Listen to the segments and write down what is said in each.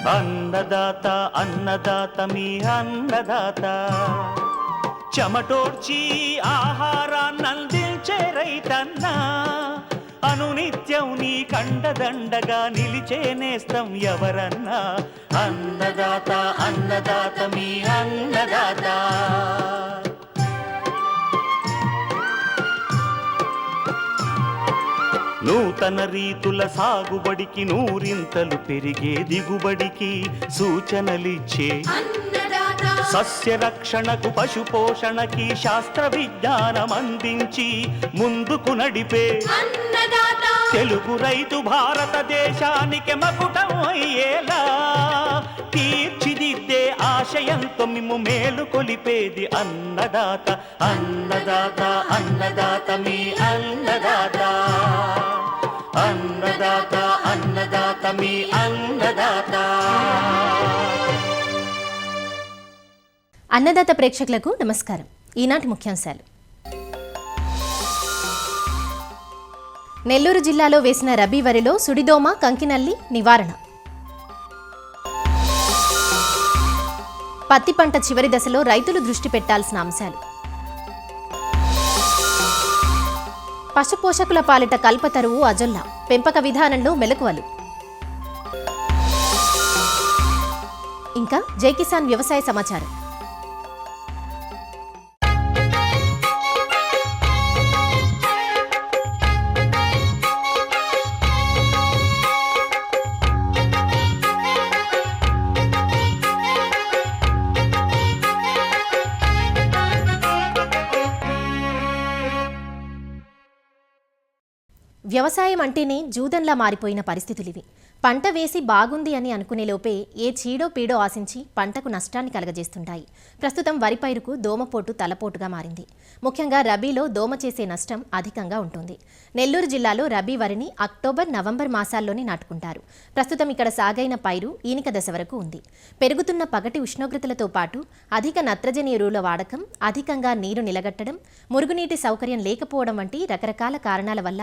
అన్నదాత అన్నదాత మీ అన్నదాత, చెమటోడ్చి ఆహారాన్నందించే రైతన్నా, అనునిత్యం నీ కండదండగా నిలిచే నేస్తం ఎవరన్నా. అన్నదాత అన్నదాత మీ అన్నదాత. నూతన రీతుల సాగుబడికి, నూరింతలు పెరిగే దిగుబడికి సూచనలిచ్చే సస్య రక్షణకు, పశు పోషణకి శాస్త్ర విజ్ఞానం అందించి ముందుకు నడిపే తెలుగు రైతు భారతదేశానికి మకుటం అయ్యేలా తీర్చిదిద్దే ఆశయంతో మిమ్ము మేలు కొలిపేది అన్నదాత. అన్నదాత అన్నదాత మీ అన్నదాత. అన్నదాత అన్నదాత మీ అన్నదాత. అన్నదాత ప్రేక్షకులకు నమస్కారం. ఈనాటి ముఖ్యాంశాలు: నెల్లూరు జిల్లాలో వేసిన రబీ వరిలో సుడిదోమ, కంకినల్లి నివారణ. పత్తి పంట చివరి దశలో రైతులు దృష్టి పెట్టాల్సిన అంశాలు. పశు పోషకుల పాలిట కల్పతరువు అజొల్లా, పెంపక విధానంలో మెలకువలు. ఇంకా జై కిసాన్ వ్యవసాయ సమాచారం. వ్యవసాయం అంటేనే జూదంలా మారిపోయిన పరిస్థితులివి. పంట వేసి బాగుంది అని అనుకునే లోపే ఏ చీడో పీడో ఆశించి పంటకు నష్టాన్ని కలగజేస్తుంటాయి. ప్రస్తుతం వరి పైరుకు దోమపోటు తలపోటుగా మారింది. ముఖ్యంగా రబీలో దోమ చేసే నష్టం అధికంగా ఉంటుంది. నెల్లూరు జిల్లాలో రబీ వరిని అక్టోబర్, నవంబర్ మాసాల్లోనే నాటుకుంటారు. ప్రస్తుతం ఇక్కడ సాగైన పైరు ఈనిక దశ వరకు ఉంది. పెరుగుతున్న పగటి ఉష్ణోగ్రతలతో పాటు అధిక నత్రజని ఎరువుల వాడకం, అధికంగా నీరు నిలగట్టడం, మురుగునీటి సౌకర్యం లేకపోవడం వంటి రకరకాల కారణాల వల్ల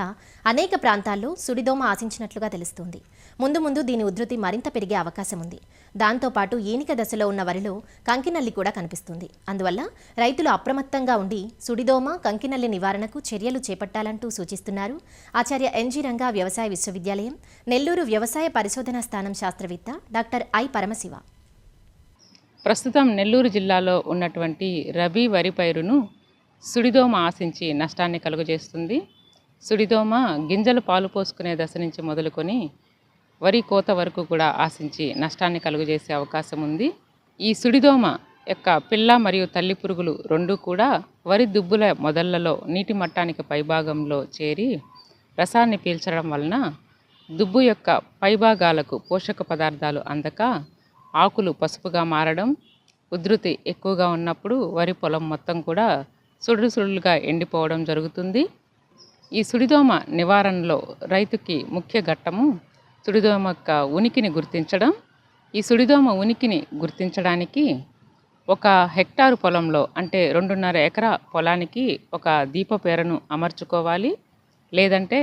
అనేక ప్రాంతాల్లో సుడిదోమ ఆశించినట్లుగా తెలుస్తోంది. ముందు ముందు దీని ఉధృతి మరింత పెరిగే అవకాశం ఉంది. దాంతోపాటు ఈనిక దశలో ఉన్న వరిలో కంకినల్లి కూడా కనిపిస్తుంది. అందువల్ల రైతులు అప్రమత్తంగా ఉండి సుడిదోమ, కంకినల్లి నివారణకు చర్యలు చేపట్టాలంటూ సూచిస్తున్నారు ఆచార్య ఎన్జీ రంగా వ్యవసాయ విశ్వవిద్యాలయం, నెల్లూరు వ్యవసాయ పరిశోధనా స్థానం శాస్త్రవేత్త డాక్టర్ ఐ పరమశివ. ప్రస్తుతం నెల్లూరు జిల్లాలో ఉన్నటువంటి రబీ వరి పైరును సుడిదోమ ఆశించి నష్టాన్ని కలుగజేస్తుంది. సుడిదోమ గింజలు పాలు పోసుకునే దశ నుంచి మొదలుకొని వరి కోత వరకు కూడా ఆశించి నష్టాన్ని కలుగజేసే అవకాశం ఉంది. ఈ సుడిదోమ యొక్క పిల్ల మరియు తల్లి పురుగులు రెండూ కూడా వరి దుబ్బుల మొదళ్లలో నీటి మట్టానికి పైభాగంలో చేరి రసాన్ని పీల్చడం వలన దుబ్బు యొక్క పైభాగాలకు పోషక పదార్థాలు అందక ఆకులు పసుపుగా మారడం, ఉధృతి ఎక్కువగా ఉన్నప్పుడు వరి పొలం మొత్తం కూడా సుడులుగా ఎండిపోవడం జరుగుతుంది. ఈ సుడిదోమ నివారణలో రైతుకి ముఖ్య ఘట్టము సుడిదోమ యొక్క ఉనికిని గుర్తించడం. ఈ సుడిదోమ ఉనికిని గుర్తించడానికి 1 హెక్టారు పొలంలో అంటే 2.5 ఎకరా పొలానికి ఒక దీపపేరను అమర్చుకోవాలి. లేదంటే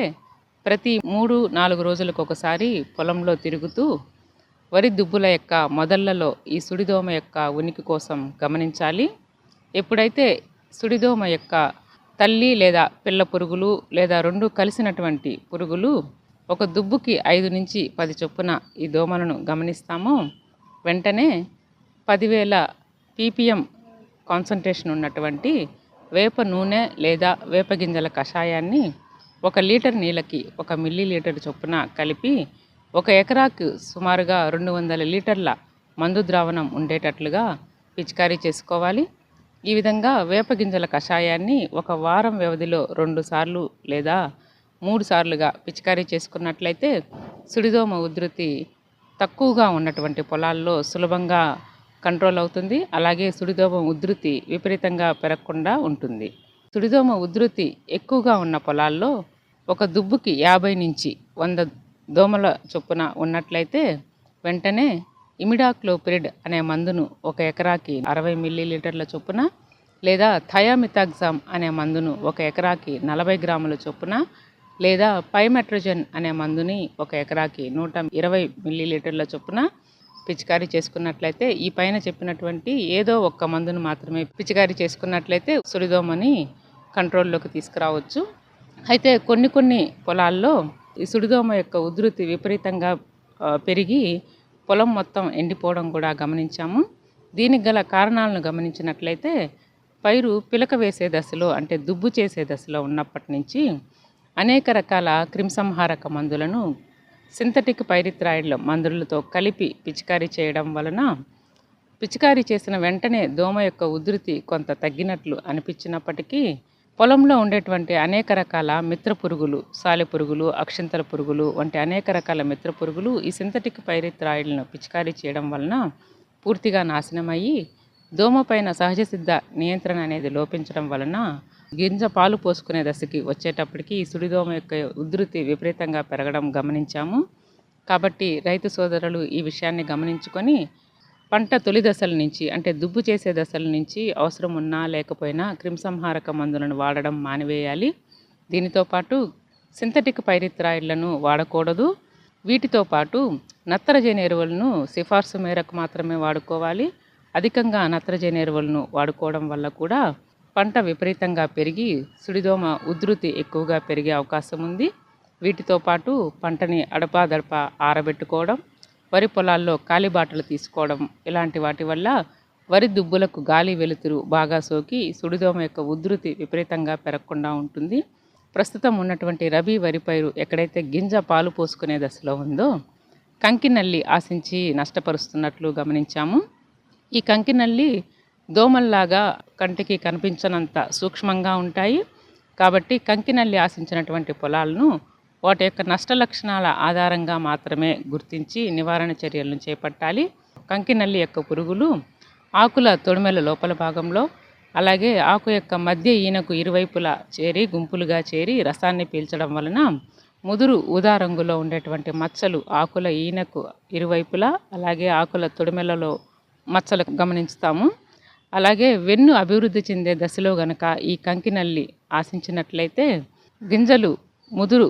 ప్రతి 3-4 రోజులకు ఒకసారి పొలంలో తిరుగుతూ వరి దుబ్బుల యొక్క మొదళ్లలో ఈ సుడిదోమ యొక్క ఉనికి కోసం గమనించాలి. ఎప్పుడైతే సుడిదోమ యొక్క తల్లి లేదా పిల్ల పురుగులు లేదా 2 కలిసినటువంటి పురుగులు ఒక దుబ్బుకి 5 నుంచి 10 చొప్పున ఈ దోమలను గమనిస్తామో వెంటనే 10,000 ppm కాన్సంట్రేషన్ ఉన్నటువంటి వేప నూనె లేదా వేప గింజల కషాయాన్ని 1 లీటర్ నీళ్ళకి 1 మిల్లీలీటర్ చొప్పున కలిపి 1 ఎకరాకు సుమారుగా 200 లీటర్ల మందు ద్రావణం ఉండేటట్లుగా పిచికారీ చేసుకోవాలి. ఈ విధంగా వేప గింజల కషాయాన్ని 1 వారం వ్యవధిలో 2 సార్లు లేదా 3 సార్లుగా పిచికారీ చేసుకున్నట్లయితే సుడిదోమ ఉధృతి తక్కువగా ఉన్నటువంటి పొలాల్లో సులభంగా కంట్రోల్ అవుతుంది. అలాగే సుడిదోమ ఉధృతి విపరీతంగా పెరగకుండా ఉంటుంది. సుడిదోమ ఉధృతి ఎక్కువగా ఉన్న పొలాల్లో ఒక దుబ్బుకి 50 నుంచి 100 దోమల చొప్పున ఉన్నట్లయితే వెంటనే ఇమిడాక్లోపిరిడ్ అనే మందును 1 ఎకరాకి 60 మిల్లీలీటర్ల చొప్పున లేదా థయామిథాగ్జామ్ అనే మందును 1 ఎకరాకి 40 గ్రాముల చొప్పున లేదా పైమెట్రోజన్ అనే మందుని 1 ఎకరాకి 120 మిల్లీలీటర్ల చొప్పున పిచికారీ చేసుకున్నట్లయితే ఈ పైన చెప్పినటువంటి ఏదో ఒక్క మందును మాత్రమే పిచికారీ చేసుకున్నట్లయితే సుడిదోమని కంట్రోల్లోకి తీసుకురావచ్చు. అయితే కొన్ని పొలాల్లో ఈ సుడిదోమ యొక్క ఉధృతి విపరీతంగా పెరిగి పొలం మొత్తం ఎండిపోవడం కూడా గమనించాము. దీనికి గల కారణాలను గమనించినట్లయితే పైరు పిలక వేసే దశలో అంటే దుబ్బు చేసే దశలో ఉన్నప్పటి నుంచి అనేక రకాల క్రిమిసంహారక మందులను సింథటిక్ పైరిథ్రాయిడ్ల మందులతో కలిపి పిచికారీ చేయడం వలన పిచికారీ చేసిన వెంటనే దోమ యొక్క ఉధృతి కొంత తగ్గినట్లు అనిపించినప్పటికీ పొలంలో ఉండేటువంటి అనేక రకాల మిత్ర పురుగులు, సాలెపురుగులు, అక్షింతల పురుగులు వంటి అనేక రకాల మిత్ర పురుగులు ఈ సింథటిక్ పైరిథ్రాయిడ్లను పిచికారీ చేయడం వలన పూర్తిగా నాశనమయ్యి దోమ పైన సహజ సిద్ధ నియంత్రణ అనేది లోపించడం వలన గింజ పాలు పోసుకునే దశకి వచ్చేటప్పటికి ఈ సుడిదోమ యొక్క ఉధృతి విపరీతంగా పెరగడం గమనించాము. కాబట్టి రైతు సోదరులు ఈ విషయాన్ని గమనించుకొని పంట తొలి దశల నుంచి అంటే దుబ్బు చేసే దశల నుంచి అవసరం ఉన్నా లేకపోయినా క్రిమిసంహారక మందులను వాడడం మానివేయాలి. దీనితో పాటు సింథటిక్ పైరిథ్రాయిడ్లను వాడకూడదు. వీటితో పాటు నత్రజని ఎరువులను సిఫార్సు మేరకు మాత్రమే వాడుకోవాలి. అధికంగా నత్రజని ఎరువులను వాడుకోవడం వల్ల కూడా పంట విపరీతంగా పెరిగి సుడిదోమ ఉధృతి ఎక్కువగా పెరిగే అవకాశం ఉంది. వీటితో పాటు పంటని అడపాదడపా ఆరబెట్టుకోవడం, వరి పొలాల్లో కాలిబాటలు తీసుకోవడం ఇలాంటి వాటి వల్ల వరి దుబ్బులకు గాలి వెలుతురు బాగా సోకి సుడిదోమ యొక్క ఉధృతి విపరీతంగా పెరగకుండా ఉంటుంది. ప్రస్తుతం ఉన్నటువంటి రబీ వరి పైరు ఎక్కడైతే గింజ పాలు పోసుకునే దశలో ఉందో కంకి నల్లి ఆశించి నష్టపరుస్తున్నట్లు గమనించాము. ఈ కంకి నల్లి దోమల్లాగా కంటికి కనిపించనంత సూక్ష్మంగా ఉంటాయి. కాబట్టి కంకి నల్లి ఆశించినటువంటి పొలాలను వాటి యొక్క నష్ట లక్షణాల ఆధారంగా మాత్రమే గుర్తించి నివారణ చర్యలను చేపట్టాలి. కంకి నల్లి యొక్క పురుగులు ఆకుల తొడిమెల లోపల భాగంలో అలాగే ఆకు యొక్క మధ్య ఈనకు ఇరువైపులా గుంపులుగా చేరి రసాన్ని పీల్చడం వలన ముదురు ఊదా రంగులో ఉండేటువంటి మచ్చలు ఆకుల ఈనకు ఇరువైపులా అలాగే ఆకుల తొడిమెలలో మచ్చలు గమనిస్తాము. అలాగే వెన్ను అభివృద్ధి చెందే దశలో గనక ఈ కంకి నల్లి ఆశించినట్లయితే గింజలు ముదురు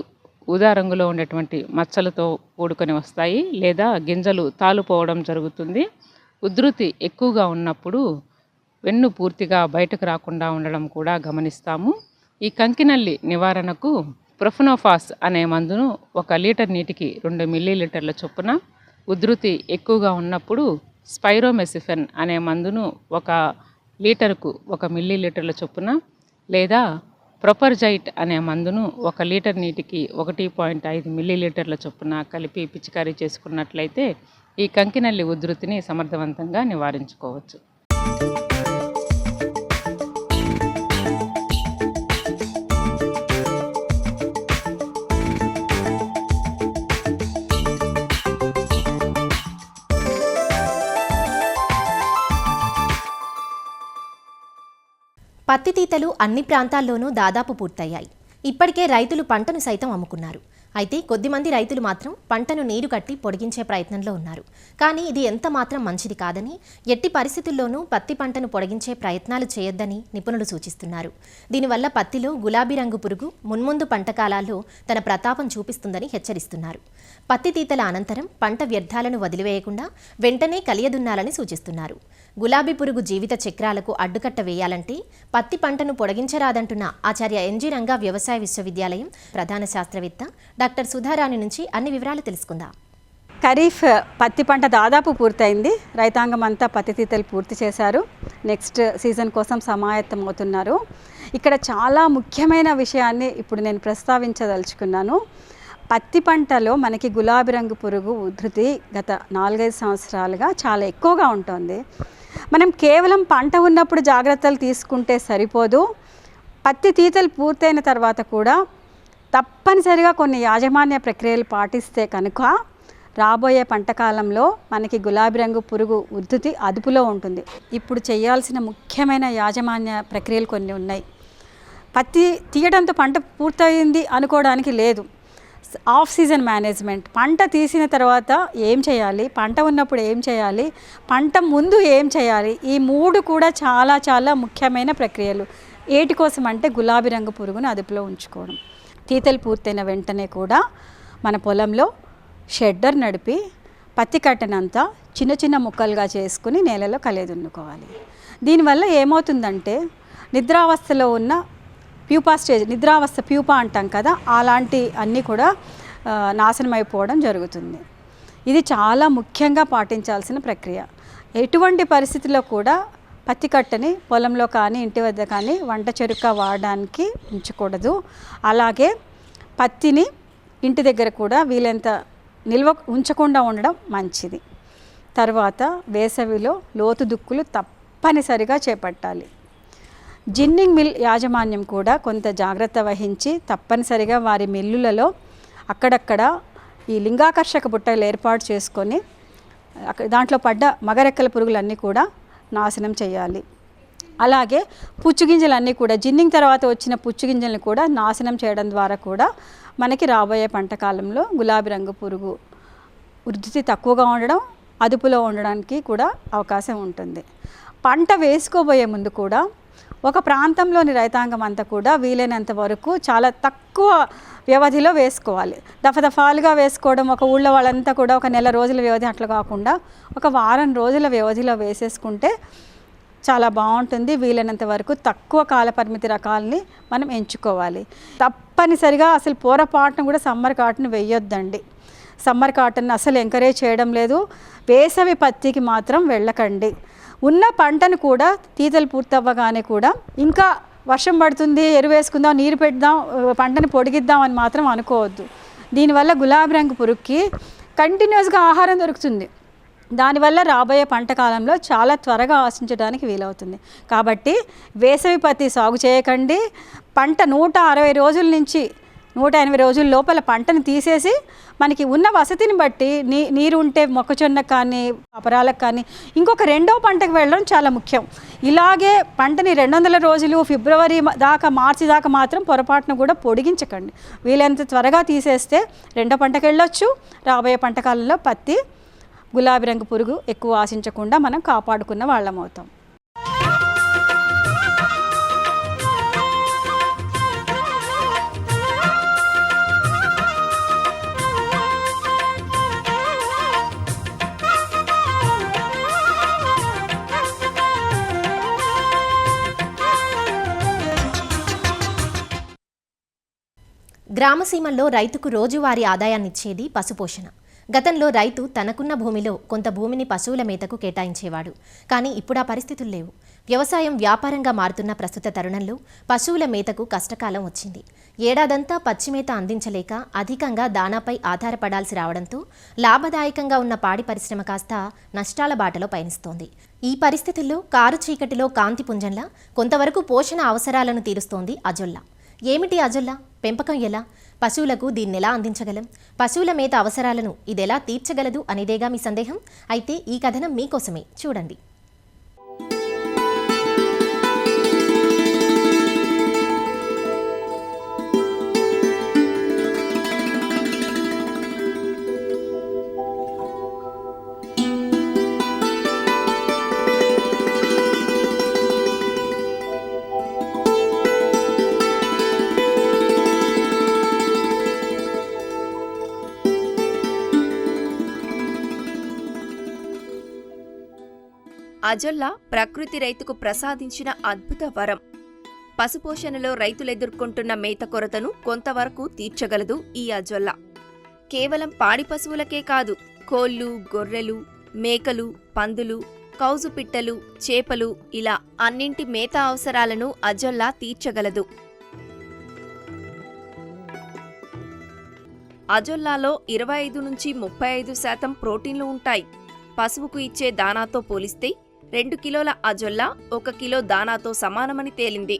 ఊదా రంగులో ఉండేటువంటి మచ్చలతో కూడుకొని వస్తాయి లేదా గింజలు తాలుపోవడం జరుగుతుంది. ఉధృతి ఎక్కువగా ఉన్నప్పుడు వెన్ను పూర్తిగా బయటకు రాకుండా ఉండడం కూడా గమనిస్తాము. ఈ కంకి నల్లి నివారణకు ప్రొఫెనోఫాస్ అనే మందును 1 లీటర్ నీటికి 2 మిల్లీలీటర్ల చొప్పున, ఉధృతి ఎక్కువగా ఉన్నప్పుడు స్పైరోమెసిఫెన్ అనే మందును 1 లీటరుకు 1 మిల్లీలీటర్ల చొప్పున లేదా ప్రొపర్జైట్ అనే మందును 1 లీటర్ నీటికి 1.5 మిల్లీలీటర్ల చొప్పున కలిపి పిచికారీ చేసుకున్నట్లయితే ఈ కంకి నల్లి ఉధృతిని సమర్థవంతంగా నివారించుకోవచ్చు. పత్తి తీతలు అన్ని ప్రాంతాల్లోనూ దాదాపు పూర్తయ్యాయి. ఇప్పటికే రైతులు పంటను సైతం అమ్ముకున్నారు. అయితే కొద్దిమంది రైతులు మాత్రం పంటను నీరు కట్టి పొడిగించే ప్రయత్నంలో ఉన్నారు. కానీ ఇది ఎంత మాత్రం మంచిది కాదని, ఎట్టి పరిస్థితుల్లోనూ పత్తి పంటను పొడిగించే ప్రయత్నాలు చేయొద్దని నిపుణులు సూచిస్తున్నారు. దీనివల్ల పత్తిలో గులాబీ రంగు పురుగు మున్ముందు పంట కాలాల్లో తన ప్రతాపం చూపిస్తుందని హెచ్చరిస్తున్నారు. పత్తి తీతల అనంతరం పంట వ్యర్థాలను వదిలివేయకుండా వెంటనే కలియదున్నాలని సూచిస్తున్నారు. గులాబీ పురుగు జీవిత చక్రాలకు అడ్డుకట్ట వేయాలంటే పత్తి పంటను పొడిగించరాదంటున్న ఆచార్య ఎన్జీ రంగా వ్యవసాయ విశ్వవిద్యాలయం ప్రధాన శాస్త్రవేత్త డాక్టర్ సుధారాణి నుంచి అన్ని వివరాలు తెలుసుకుందాం. ఖరీఫ్ పత్తి పంట దాదాపు పూర్తయింది. రైతాంగం అంతా పత్తి తీతలు పూర్తి చేశారు. నెక్స్ట్ సీజన్ కోసం సమాయత్తం అవుతున్నారు. ఇక్కడ చాలా ముఖ్యమైన విషయాన్ని ఇప్పుడు నేను ప్రస్తావించదలుచుకున్నాను. పత్తి పంటలో మనకి గులాబీ రంగు పురుగు ఉధృతి గత 4-5 సంవత్సరాలుగా చాలా ఎక్కువగా ఉంటుంది. మనం కేవలం పంట ఉన్నప్పుడు జాగ్రత్తలు తీసుకుంటే సరిపోదు. పత్తి తీతలు పూర్తయిన తర్వాత కూడా తప్పనిసరిగా కొన్ని యాజమాన్య ప్రక్రియలు పాటిస్తే కనుక రాబోయే పంట కాలంలో మనకి గులాబీ రంగు పురుగు ఉధృతి అదుపులో ఉంటుంది. ఇప్పుడు చేయాల్సిన ముఖ్యమైన యాజమాన్య ప్రక్రియలు కొన్ని ఉన్నాయి. పత్తి తీయడంతో పంట పూర్తయింది అనుకోవడానికి లేదు. ఆఫ్ సీజన్ మేనేజ్మెంట్, పంట తీసిన తర్వాత ఏం చేయాలి, పంట ఉన్నప్పుడు ఏం చేయాలి, పంట ముందు ఏం చేయాలి, ఈ 3 కూడా చాలా చాలా ముఖ్యమైన ప్రక్రియలు. ఏటి కోసం అంటే గులాబీ రంగు పురుగును అదుపులో ఉంచుకోవడం. తీతలు పూర్తయిన వెంటనే కూడా మన పొలంలో షెడ్డర్ నడిపి పత్తి కట్టనంతా చిన్న చిన్న ముక్కలుగా చేసుకుని నేలలో కలియదున్నుకోవాలి. దీనివల్ల ఏమవుతుందంటే నిద్రావస్థలో ఉన్న ప్యూపా స్టేజ్, నిద్రావస్థ ప్యూపా అంటాం కదా, అలాంటి అన్నీ కూడా నాశనం అయిపోవడం జరుగుతుంది. ఇది చాలా ముఖ్యంగా పాటించాల్సిన ప్రక్రియ. ఎటువంటి పరిస్థితుల్లో కూడా పత్తి కట్టని పొలంలో కానీ ఇంటి వద్ద కానీ వంట చెరుక వాడడానికి ఉంచకూడదు. అలాగే పత్తిని ఇంటి దగ్గర కూడా వీలైనంత నిల్వ ఉంచకుండా ఉండడం మంచిది. తర్వాత వేసవిలో లోతు దుక్కులు తప్పనిసరిగా చేపట్టాలి. జిన్నింగ్ మిల్ యాజమాన్యం కూడా కొంత జాగ్రత్త వహించి తప్పనిసరిగా వారి మిల్లులలో అక్కడక్కడ ఈ లింగాకర్షక బుట్టలు ఏర్పాటు చేసుకొని దాంట్లో పడ్డ మగరెక్కల పురుగులన్నీ కూడా నాశనం చేయాలి. అలాగే పుచ్చుగింజలన్నీ కూడా జిన్నింగ్ తర్వాత వచ్చిన పుచ్చుగింజలను కూడా నాశనం చేయడం ద్వారా కూడా మనకి రాబోయే పంట కాలంలో గులాబీ రంగు పురుగు వృద్ధి తక్కువగా ఉండడం, అదుపులో ఉండడానికి కూడా అవకాశం ఉంటుంది. పంట వేసుకోబోయే ముందు కూడా ఒక ప్రాంతంలోని రైతాంగం అంతా కూడా వీలైనంత వరకు చాలా తక్కువ వ్యవధిలో వేసుకోవాలి. దఫదఫాలుగా వేసుకోవడం, ఒక ఊళ్ళో వాళ్ళంతా కూడా ఒక నెల రోజుల వ్యవధి అట్లా కాకుండా ఒక వారం రోజుల వ్యవధిలో వేసేసుకుంటే చాలా బాగుంటుంది. వీలైనంత వరకు తక్కువ కాలపరిమితి రకాలని మనం ఎంచుకోవాలి. తప్పనిసరిగా అసలు పొరపాటును కూడా సమ్మర్ కాటన్ వేయొద్దండి. సమ్మర్ కాటన్ అసలు ఎంకరేజ్ చేయడం లేదు. వేసవి పత్తికి మాత్రం వెళ్ళకండి. ఉన్న పంటను కూడా తీతలు పూర్తవ్వగానే కూడా ఇంకా వర్షం పడుతుంది, ఎరువు వేసుకుందాం, నీరు పెడదాం, పంటని పొడిగిద్దాం అని మాత్రం అనుకోవద్దు. దీనివల్ల గులాబీ రంగు పురుగుకి కంటిన్యూస్గా ఆహారం దొరుకుతుంది. దానివల్ల రాబోయే పంట కాలంలో చాలా త్వరగా ఆశించడానికి వీలవుతుంది. కాబట్టి వేసవి పత్తి సాగు చేయకండి. పంట 160 రోజుల నుంచి 180 రోజుల లోపల పంటను తీసేసి మనకి ఉన్న వసతిని బట్టి నీరు ఉంటే మొక్కజొన్నకు కానీ అపరాలకు కానీ ఇంకొక రెండో పంటకు వెళ్ళడం చాలా ముఖ్యం. ఇలాగే పంటని 200 రోజులు ఫిబ్రవరి దాకా మార్చి దాకా మాత్రం పొరపాటును కూడా పొడిగించకండి. వీలైనంత త్వరగా తీసేస్తే రెండో పంటకు వెళ్ళొచ్చు. రాబోయే పంట కాలంలో పత్తి గులాబీ రంగు పురుగు ఎక్కువ ఆశించకుండా మనం కాపాడుకున్న వాళ్ళం అవుతాం. గ్రామసీమల్లో రైతుకు రోజువారీ ఆదాయాన్నిచ్చేది పశుపోషణ. గతంలో రైతు తనకున్న భూమిలో కొంత భూమిని పశువుల మేతకు కేటాయించేవాడు. కానీ ఇప్పుడు ఆ పరిస్థితులు లేవు. వ్యవసాయం వ్యాపారంగా మారుతున్న ప్రస్తుత తరుణంలో పశువుల మేతకు కష్టకాలం వచ్చింది. ఏడాదంతా పచ్చిమేత అందించలేక అధికంగా దానాపై ఆధారపడాల్సి రావడంతో లాభదాయకంగా ఉన్న పాడి పరిశ్రమ కాస్త నష్టాల బాటలో పయనిస్తోంది. ఈ పరిస్థితుల్లో కారు చీకటిలో కాంతి పుంజంలా కొంతవరకు పోషణ అవసరాలను తీరుస్తోంది అజొల్లా. ఏమిటి అజొల్లా? పెంపకం ఎలా? పశువులకు దీన్నెలా అందించగలం? పశువుల మేత అవసరాలను ఇదెలా తీర్చగలదు అనేదేగా మీ సందేహం? అయితే ఈ కథనం మీకోసమే, చూడండి. అజొల్లా ప్రకృతి రైతుకు ప్రసాదించిన అద్భుత వరం. పశుపోషణలో రైతులెదుర్కొంటున్న మేత కొరతను కొంతవరకు తీర్చగలదు ఈ అజొల్లా. కేవలం పాడి పశువులకే కాదు, కోళ్లు, గొర్రెలు, మేకలు, పందులు, కౌజు పిట్టలు, చేపలు ఇలా అన్నింటి మేత అవసరాలను అజొల్లా తీర్చగలదు. అజొల్లాలో 25 నుంచి 35% ప్రోటీన్లు ఉంటాయి. పశువుకు ఇచ్చే దానాతో పోలిస్తే 2 కిలోల అజొల్లా 1 కిలో దానాతో సమానమని తేలింది.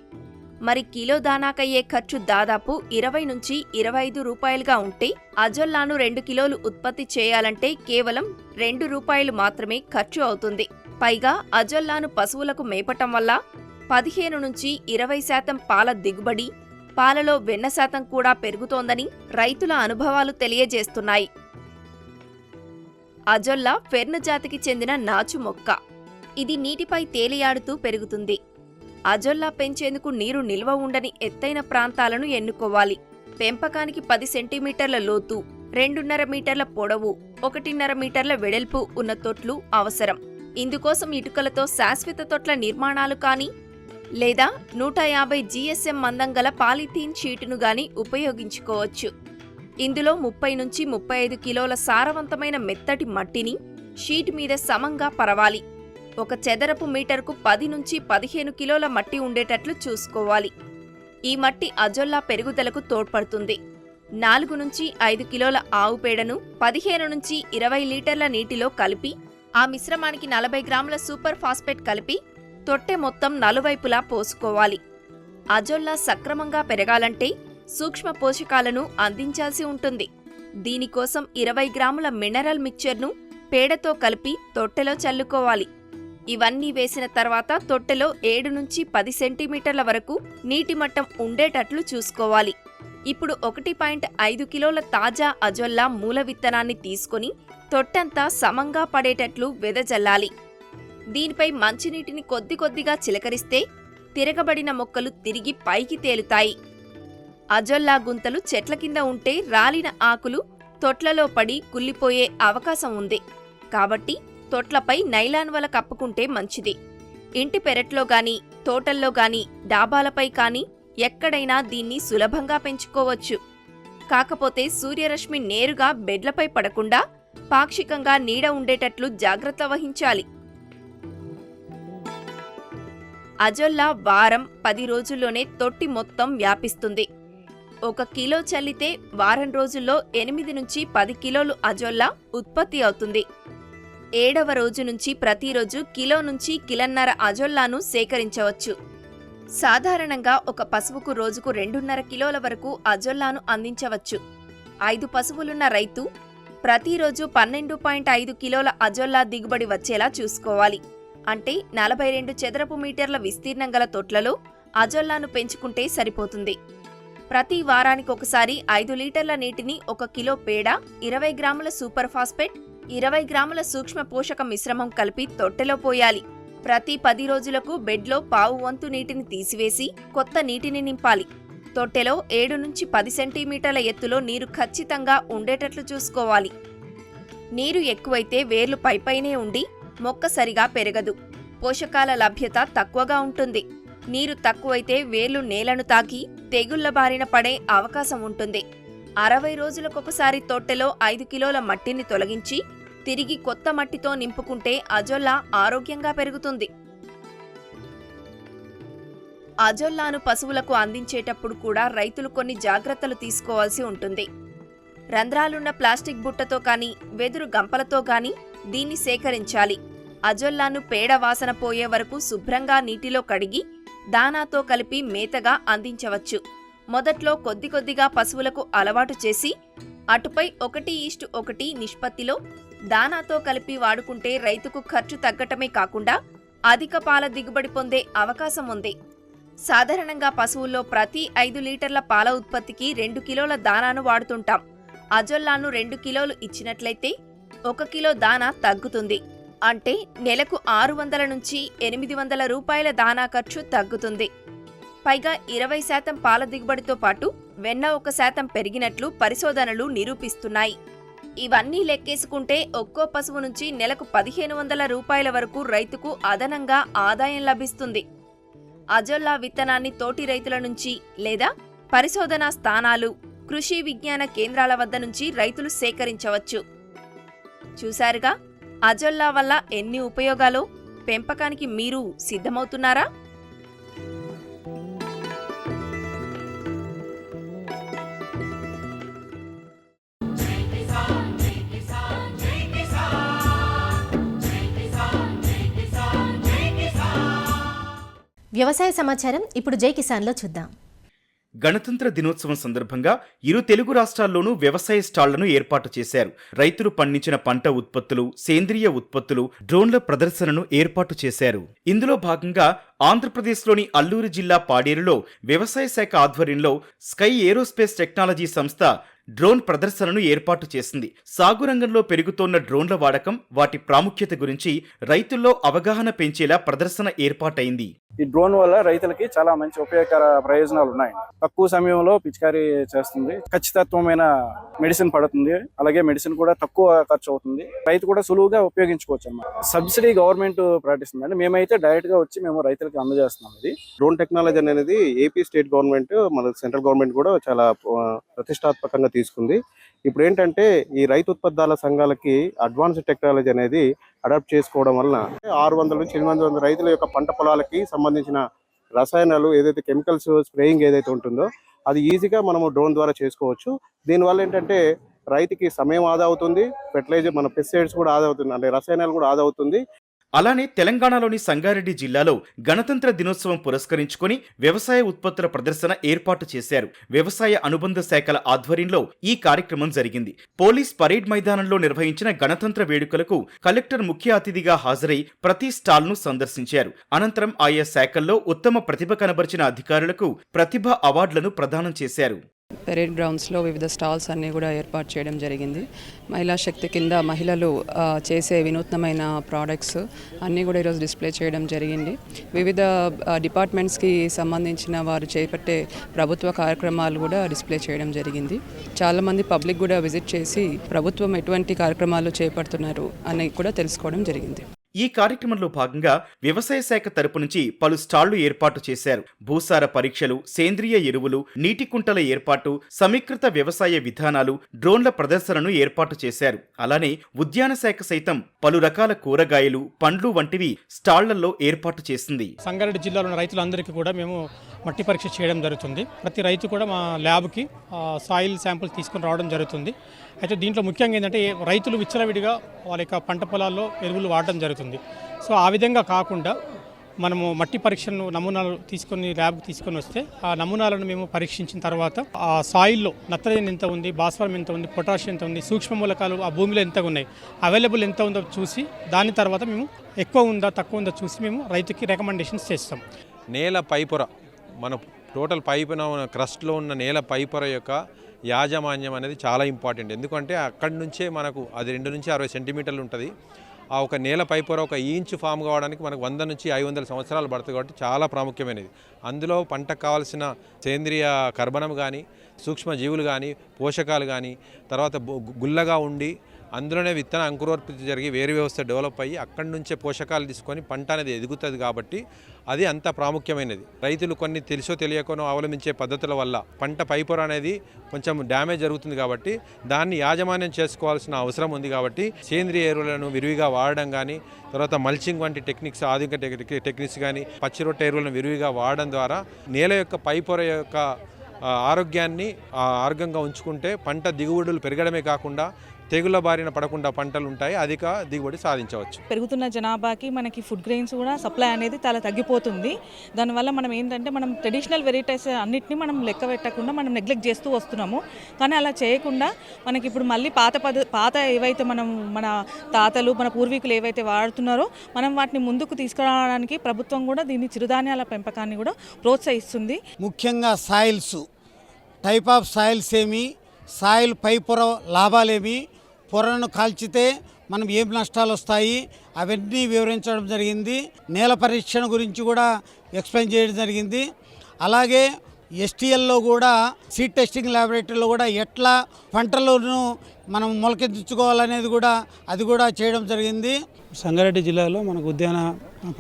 మరి కిలో దానాకయ్యే ఖర్చు దాదాపు 20 నుంచి 25 రూపాయలుగా ఉంటే అజొల్లాను 2 కిలోలు ఉత్పత్తి చేయాలంటే కేవలం 2 రూపాయలు మాత్రమే ఖర్చు అవుతుంది. పైగా అజొల్లాను పశువులకు మేపటం వల్ల 15 నుంచి 20% పాల దిగుబడి, పాలలో వెన్న శాతం కూడా పెరుగుతోందని రైతుల అనుభవాలు తెలియజేస్తున్నాయి. అజొల్లా ఫెర్న్ జాతికి చెందిన నాచు మొక్క. ఇది నీటిపై తేలియాడుతూ పెరుగుతుంది. అజొల్లా పెంచేందుకు నీరు నిల్వ ఉండని ఎత్తైన ప్రాంతాలను ఎన్నుకోవాలి. పెంపకానికి 10 సెంటీమీటర్ల లోతు, 2.5 మీటర్ల పొడవు 1.5 మీటర్ల వెడల్పు ఉన్న తొట్లు అవసరం. ఇందుకోసం ఇటుకలతో శాశ్వత తొట్ల నిర్మాణాలు కానీ లేదా 150 GSM మందం గల పాలిథీన్ షీటును గాని ఉపయోగించుకోవచ్చు. ఇందులో 30 నుంచి 35 కిలోల సారవంతమైన మెత్తటి మట్టిని షీట్ మీద సమంగా పరవాలి. ఒక చదరపు మీటర్కు 10 నుంచి 15 కిలోల మట్టి ఉండేటట్లు చూసుకోవాలి. ఈ మట్టి అజొల్లా పెరుగుదలకు తోడ్పడుతుంది. 4 నుంచి 5 కిలోల ఆవు పేడను 15 నుంచి 20 లీటర్ల నీటిలో కలిపి ఆ మిశ్రమానికి 40 గ్రాముల సూపర్ ఫాస్ఫేట్ కలిపి తొట్టె మొత్తం నలువైపులా పోసుకోవాలి. అజొల్లా సక్రమంగా పెరగాలంటే సూక్ష్మ పోషకాలను అందించాల్సి ఉంటుంది. దీనికోసం 20 గ్రాముల మినరల్ మిక్చర్ను పేడతో కలిపి తొట్టెలో చల్లుకోవాలి. ఇవన్నీ వేసిన తర్వాత తొట్టెలో 7 నుంచి 10 సెంటీమీటర్ల వరకు నీటి మట్టం ఉండేటట్లు చూసుకోవాలి. ఇప్పుడు 1.5 కిలోల తాజా అజొల్లా మూల విత్తనాన్ని తీసుకొని తొట్టంతా సమంగా పడేటట్లు వెదజల్లాలి. దీనిపై మంచినీటిని కొద్ది కొద్దిగా చిలకరిస్తే తిరగబడిన మొక్కలు తిరిగి పైకి తేలుతాయి. అజొల్లా గుంతలు చెట్ల కింద ఉంటే రాలిన ఆకులు తొట్లలో పడి కుళ్ళిపోయే అవకాశం ఉంది. కాబట్టి తొట్లపై నైలాన్ వల కప్పుకుంటే మంచిది. ఇంటి పెరట్లో గాని, తోటల్లో గాని, డాబాలపై కాని ఎక్కడైనా దీన్ని సులభంగా పెంచుకోవచ్చు. కాకపోతే సూర్యరశ్మి నేరుగా బెడ్లపై పడకుండా పాక్షికంగా నీడ ఉండేటట్లు జాగ్రత్త వహించాలి. అజొల్లా వారం 10 రోజుల్లోనే తొట్టి మొత్తం వ్యాపిస్తుంది. 1 కిలో చల్లితే వారం రోజుల్లో 8 నుంచి 10 కిలోలు అజొల్లా ఉత్పత్తి అవుతుంది. 7వ రోజు నుంచి ప్రతిరోజు కిలో నుంచి కిలోన్నర అజొల్లాను సేకరించవచ్చు. సాధారణంగా ఒక పశువుకు రోజుకు 2.5 కిలోల వరకు అజొల్లాను అందించవచ్చు. 5 పశువులున్న రైతు ప్రతిరోజు 12.5 కిలోల అజొల్లా దిగుబడి వచ్చేలా చూసుకోవాలి. అంటే 42 చదరపు మీటర్ల విస్తీర్ణం గల తొట్లలో అజొల్లాను పెంచుకుంటే సరిపోతుంది. ప్రతి వారానికి ఒకసారి 5 లీటర్ల నీటిని 1 కిలో పేడ, 20 గ్రాముల సూపర్ ఫాస్ఫేట్, 20 గ్రాముల సూక్ష్మ పోషక మిశ్రమం కలిపి తొట్టెలో పోయాలి. ప్రతి 10 రోజులకు బెడ్లో పావు వంతు నీటిని తీసివేసి కొత్త నీటిని నింపాలి. తొట్టెలో 7 నుంచి 10 సెంటీమీటర్ల ఎత్తులో నీరు ఖచ్చితంగా ఉండేటట్లు చూసుకోవాలి. నీరు ఎక్కువైతే వేర్లు పైపైనే ఉండి మొక్క సరిగా పెరగదు. పోషకాల లభ్యత తక్కువగా ఉంటుంది. నీరు తక్కువైతే వేర్లు నేలను తాకి తెగుళ్ల బారిన పడే అవకాశం ఉంటుంది. 60 రోజులకొకసారి తొట్టెలో 5 కిలోల మట్టిని తొలగించి తిరిగి కొత్త మట్టితో నింపుకుంటే అజొల్లా ఆరోగ్యంగా పెరుగుతుంది. అజొల్లాను పశువులకు అందించేటప్పుడు కూడా రైతులు కొన్ని జాగ్రత్తలు తీసుకోవాల్సి ఉంటుంది. రంధ్రాలున్న ప్లాస్టిక్ బుట్టతో కానీ వెదురు గంపలతో కానీ దీన్ని సేకరించాలి. అజొల్లాను పేడ వాసన పోయే వరకు శుభ్రంగా నీటిలో కడిగి దానాతో కలిపి మేతగా అందించవచ్చు. మొదట్లో కొద్ది కొద్దిగా పశువులకు అలవాటు చేసి అటుపై 1:1 నిష్పత్తిలో దానాతో కలిపి వాడుకుంటే రైతుకు ఖర్చు తగ్గటమే కాకుండా అధిక పాల దిగుబడి పొందే అవకాశం ఉంది. సాధారణంగా పశువుల్లో ప్రతి 5 లీటర్ల పాల ఉత్పత్తికి 2 కిలోల దానాను వాడుతుంటాం. అజొల్లాను 2 కిలోలు ఇచ్చినట్లయితే 1 కిలో దానా తగ్గుతుంది. అంటే నెలకు 600 నుంచి 800 రూపాయల దానా ఖర్చు తగ్గుతుంది. పైగా 20% పాల దిగుబడితో పాటు వెన్న 1% పెరిగినట్లు పరిశోధనలు నిరూపిస్తున్నాయి. ఇవన్నీ లెక్కేసుకుంటే ఒక్కో పశువు నుంచి నెలకు 1500 రూపాయల వరకు రైతుకు అదనంగా ఆదాయం లభిస్తుంది. అజొల్లా విత్తనాన్ని తోటి రైతుల నుంచి లేదా పరిశోధనా స్థానాలు, కృషి విజ్ఞాన కేంద్రాల వద్ద నుంచి రైతులు సేకరించవచ్చు. చూశారుగా అజొల్లా వల్ల ఎన్ని ఉపయోగాలో. పెంపకానికి మీరు సిద్ధమవుతున్నారా? వ్యవసాయ సమాచారం ఇప్పుడు జై కిసాన్లో చూద్దాం. గణతంత్ర దినోత్సవం సందర్భంగా ఇరు తెలుగు రాష్ట్రాల్లోనూ వ్యవసాయ స్టాళ్లను ఏర్పాటు చేశారు. రైతులు పండించిన పంట ఉత్పత్తులు, సేంద్రియ ఉత్పత్తులు, డ్రోన్ల ప్రదర్శనను ఏర్పాటు చేశారు. ఇందులో భాగంగా ఆంధ్రప్రదేశ్లోని అల్లూరు జిల్లా పాడేరులో వ్యవసాయ శాఖ ఆధ్వర్యంలో స్కై ఏరోస్పేస్ టెక్నాలజీ సంస్థ డ్రోన్ ప్రదర్శనను ఏర్పాటు చేసింది. సాగు రంగంలో పెరుగుతోన్న డ్రోన్ల వాడకం, వాటి ప్రాముఖ్యత గురించి రైతుల్లో అవగాహన పెంచేలా ప్రదర్శన ఏర్పాటైంది. ఈ డ్రోన్ వల్ల రైతులకి చాలా మంచి ఉపయోగకర ప్రయోజనాలు ఉన్నాయి. తక్కువ సమయంలో పిచికారీ చేస్తుంది, ఖచ్చితత్వమైన మెడిసిన్ పడుతుంది, అలాగే మెడిసిన్ కూడా తక్కువ ఖర్చు అవుతుంది, రైతు కూడా సులువుగా ఉపయోగించుకోవచ్చు అన్నమాట. సబ్సిడీ గవర్నమెంట్ ప్రకటిస్తుంది అండి, మేమైతే డైరెక్ట్ గా వచ్చి మేము రైతులకి అందజేస్తున్నాం. ఇది డ్రోన్ టెక్నాలజీ అనేది ఏపీ స్టేట్ గవర్నమెంట్, మన సెంట్రల్ గవర్నమెంట్ కూడా చాలా ప్రతిష్టాత్మకంగా తీసుకుంది. ఇప్పుడు ఏంటంటే ఈ రైతు ఉత్పత్తుల సంఘాలకి అడ్వాన్స్డ్ టెక్నాలజీ అనేది అడాప్ట్ చేసుకోవడం వలన 600 నుంచి 800 రైతుల యొక్క పంట పొలాలకి సంబంధించిన రసాయనాలు ఏదైతే కెమికల్స్ స్ప్రేయింగ్ ఏదైతే ఉంటుందో అది ఈజీగా మనము డ్రోన్ ద్వారా చేసుకోవచ్చు. దీనివల్ల ఏంటంటే రైతుకి సమయం ఆదా అవుతుంది, ఫెర్టిలైజర్ మన పెస్టిసైడ్స్ కూడా ఆదా అవుతుంది, అంటే రసాయనాలు కూడా ఆదా అవుతుంది. అలానే తెలంగాణలోని సంగారెడ్డి జిల్లాలో గణతంత్ర దినోత్సవం పురస్కరించుకొని వ్యవసాయ ఉత్పత్తుల ప్రదర్శన ఏర్పాటు చేశారు. వ్యవసాయ అనుబంధ శాఖల ఆధ్వర్యంలో ఈ కార్యక్రమం జరిగింది. పోలీస్ పరేడ్ మైదానంలో నిర్వహించిన గణతంత్ర వేడుకలకు కలెక్టర్ ముఖ్య అతిథిగా హాజరై ప్రతి స్టాల్ను సందర్శించారు. అనంతరం ఆయా శాఖల్లో ఉత్తమ ప్రతిభ కనబరిచిన అధికారులకు ప్రతిభ అవార్డులను ప్రదానం చేశారు. పెరేడ్ గ్రౌండ్స్లో వివిధ స్టాల్స్ అన్నీ కూడా ఏర్పాటు చేయడం జరిగింది. మహిళా శక్తి కింద మహిళలు చేసే వినూత్నమైన ప్రోడక్ట్స్ అన్నీ కూడా ఈరోజు డిస్ప్లే చేయడం జరిగింది. వివిధ డిపార్ట్మెంట్స్కి సంబంధించిన వారు చేపట్టే ప్రభుత్వ కార్యక్రమాలు కూడా డిస్ప్లే చేయడం జరిగింది. చాలామంది పబ్లిక్ కూడా విజిట్ చేసి ప్రభుత్వం ఎటువంటి కార్యక్రమాలు చేపడుతున్నారు అని కూడా తెలుసుకోవడం జరిగింది. ఈ కార్యక్రమంలో భాగంగా వ్యవసాయ శాఖ తరపు నుంచి పలు స్టాళ్లు ఏర్పాటు చేశారు. భూసార పరీక్షలు, సేంద్రియ ఎరువులు, నీటి కుంటల ఏర్పాటు, సమీకృత వ్యవసాయ విధానాలు, డ్రోన్ల ప్రదర్శనను ఏర్పాటు చేశారు. అలానే ఉద్యాన శాఖ సైతం పలు రకాల కూరగాయలు, పండ్లు వంటివి స్టాళ్లలో ఏర్పాటు చేసింది. సంగారెడ్డి జిల్లాలోని రైతులందరికీ కూడా మేము మట్టి పరీక్ష చేయడం జరుగుతుంది. ప్రతి రైతు కూడా మా ల్యాబ్కి సాయిల్ శాంపుల్స్ తీసుకుని రావడం జరుగుతుంది. అయితే దీంట్లో ముఖ్యంగా ఏంటంటే రైతులు విచ్చలవిడిగా వాళ్ళ యొక్క పంట పొలాల్లో ఎరువులు వాడడం జరుగుతుంది. సో ఆ విధంగా కాకుండా మనము మట్టి పరీక్షను నమూనాలు తీసుకొని ల్యాబ్కి తీసుకొని వస్తే ఆ నమూనాలను మేము పరీక్షించిన తర్వాత ఆ సాయిల్లో నత్రజని ఎంత ఉంది, భాస్వరం ఎంత ఉంది, పొటాషియం ఎంత ఉంది, సూక్ష్మ మూలకాలు ఆ భూమిలో ఎంత ఉన్నాయి, అవైలబుల్ ఎంత ఉందో చూసి దాని తర్వాత మేము ఎక్కువ ఉందా తక్కువ ఉందో చూసి మేము రైతుకి రికమెండేషన్స్ చేస్తాం. నేల పైపొర, మన టోటల్ పైపున క్రస్ట్లో ఉన్న నేల పైపొర యొక్క యాజమాన్యం అనేది చాలా ఇంపార్టెంట్. ఎందుకంటే అక్కడి నుంచే మనకు అది 2 నుంచి 60 సెంటీమీటర్లు ఉంటుంది. ఆ ఒక నేల పైపొర ఒక ఇంచు ఫామ్ కావడానికి మనకు 100 నుంచి 500 సంవత్సరాలు పడుతుంది. కాబట్టి చాలా ప్రాముఖ్యమైనది. అందులో పంటకు కావాల్సిన సేంద్రియ కర్బనం కానీ, సూక్ష్మజీవులు కానీ, పోషకాలు కానీ, తర్వాత గుల్లగా ఉండి అందులోనే విత్తన అంకురోత్పత్తి జరిగి వేరు వ్యవస్థ డెవలప్ అయ్యి అక్కడి నుంచే పోషకాలు తీసుకొని పంట అనేది ఎదుగుతుంది. కాబట్టి అది అంత ప్రాముఖ్యమైనది. రైతులు కొన్ని తెలుసో తెలియకనో అవలంబించే పద్ధతుల వల్ల పంట పైపొర అనేది కొంచెం డ్యామేజ్ జరుగుతుంది. కాబట్టి దాన్ని యాజమాన్యం చేసుకోవాల్సిన అవసరం ఉంది. కాబట్టి సేంద్రియ ఎరువులను విరివిగా వాడడం కానీ, తర్వాత మల్చింగ్ వంటి టెక్నిక్స్, ఆధునిక టెక్నిక్స్ కానీ, పచ్చి రొట్టె ఎరువులను విరివిగా వాడడం ద్వారా నేల యొక్క పైపొర యొక్క ఆరోగ్యాన్ని ఆరోగ్యంగా ఉంచుకుంటే పంట దిగుబడులు పెరగడమే కాకుండా తెగుళ్ళ బారిన పడకుండా పంటలు ఉంటాయి, అధిక దిగుబడి సాధించవచ్చు. పెరుగుతున్న జనాభాకి మనకి ఫుడ్ గ్రెయిన్స్ కూడా సప్లై అనేది చాలా తగ్గిపోతుంది. దానివల్ల మనం ఏంటంటే మనం ట్రెడిషనల్ వెరైటీస్ అన్నిటిని మనం లెక్క పెట్టకుండా మనం నెగ్లెక్ట్ చేస్తూ వస్తున్నాము. కానీ అలా చేయకుండా మనకి ఇప్పుడు మళ్ళీ పాత ఏవైతే మన తాతలు మన పూర్వీకులు ఏవైతే వాడుతున్నారో మనం వాటిని ముందుకు తీసుకురావడానికి ప్రభుత్వం కూడా దీన్ని చిరుధాన్యాల పెంపకాన్ని కూడా ప్రోత్సహిస్తుంది. ముఖ్యంగా సాయిల్స్, టైప్ ఆఫ్ సాయిల్స్ ఏమి, సాయిల్ పై పొర లాభాలేమి, పొరను కాల్చితే మనం ఏం నష్టాలు వస్తాయి అవన్నీ వివరించడం జరిగింది. నేల పరీక్షణ గురించి కూడా ఎక్స్ప్లెయిన్ చేయడం జరిగింది. అలాగే ఎస్టీఎల్లో కూడా సీడ్ టెస్టింగ్ ల్యాబొరేటరీలో కూడా ఎట్లా పంటలను మనం మొలకెత్తించుకోవాలనేది కూడా అది కూడా చేయడం జరిగింది. సంగారెడ్డి జిల్లాలో మనకు ఉద్యాన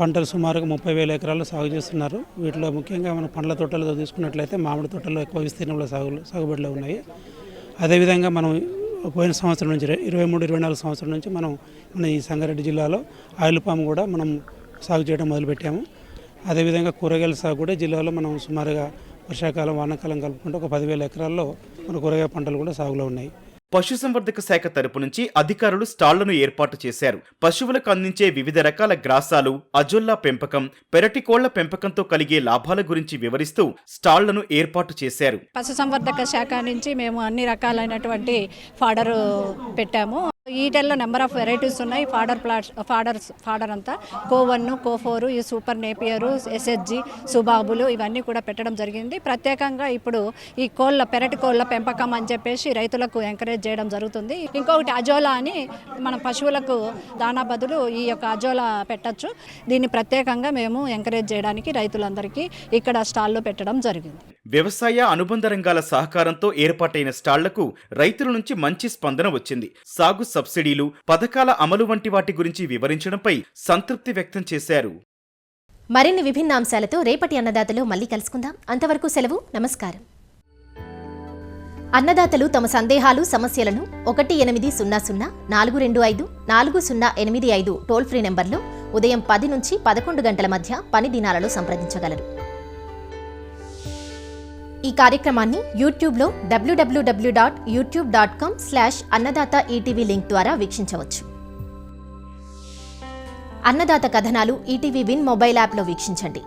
పంటలు సుమారుగా 30,000 ఎకరాలు సాగు చేస్తున్నారు. వీటిలో ముఖ్యంగా మనం పండ్ల తోటలు తీసుకున్నట్లయితే మామిడి తోటలు ఎక్కువ విస్తీర్ణంలో సాగుబడిలో ఉన్నాయి. అదేవిధంగా మనం పోయిన సంవత్సరం నుంచి 23-24 సంవత్సరం నుంచి మన ఈ సంగారెడ్డి జిల్లాలో ఆయిల్ పామ్ కూడా మనం సాగు చేయడం మొదలుపెట్టాము. అదేవిధంగా కూరగాయల సాగు కూడా జిల్లాలో మనం సుమారుగా వర్షాకాలం వానాకాలం కలుపుకుంటే ఒక 10,000 ఎకరాల్లో మన కూరగాయ పంటలు కూడా సాగులో ఉన్నాయి. పశుసంవర్ధక శాఖ తరపు నుంచి అధికారులు స్టాళ్లను ఏర్పాటు చేశారు. పశువులకు అందించే వివిధ రకాల గ్రాసాలు, అజొల్లా పెంపకం, పెరటి కోళ్ల పెంపకంతో కలిగే లాభాల గురించి వివరిస్తూ స్టాళ్లను ఏర్పాటు చేశారు. పశుసంవర్ధక శాఖ నుంచి మేము అన్ని రకాలైనటువంటి ఫాడర్ పెట్టాము. ఈటెల్లో నెంబర్ ఆఫ్ వెరైటీస్ ఉన్నాయి. ఫాడర్ అంతా కో1, కో4, ఈ సూపర్ నేపియరు, ఎస్హెచ్జి, సుబాబులు ఇవన్నీ కూడా పెట్టడం జరిగింది. ప్రత్యేకంగా ఇప్పుడు ఈ పెరటి కోళ్ళ పెంపకం అని చెప్పేసి రైతులకు ఎంకరేజ్ చేయడం జరుగుతుంది. ఇంకొకటి అజోలా అని మన పశువులకు దానా బదులు ఈ యొక్క అజోలా పెట్టచ్చు. దీన్ని ప్రత్యేకంగా మేము ఎంకరేజ్ చేయడానికి రైతులందరికీ ఇక్కడ స్టాల్లో పెట్టడం జరిగింది. వ్యవసాయ అనుబంధ రంగాల సహకారంతో ఏర్పాటైన స్టాళ్లకు రైతుల నుంచి మంచి స్పందన వచ్చింది. సాగు సబ్సిడీలు, పథకాల అమలు వంటి వాటి గురించి వివరించడంపై సంతృప్తి వ్యక్తం చేశారు. మరిన్ని విభిన్న అంశాలతో రేపటి అన్నదాతలో మళ్ళీ కలుసుకుందాం. అంతవరకు సెలవు. నమస్కారం. అన్నదాతలు తమ సందేహాలు, సమస్యలను 1800-425-4085 టోల్ ఫ్రీ నెంబర్లో ఉదయం 10 నుంచి 11 గంటల మధ్య పని దినాలలో సంప్రదించగలరు. ఈ కార్యక్రమాన్ని యూట్యూబ్లో www.youtube.com/అన్నదాత ఈటీవీ లింక్ ద్వారా వీక్షించవచ్చు. అన్నదాత కథనాలు ఈటీవీ విన్ మొబైల్ యాప్లో వీక్షించండి.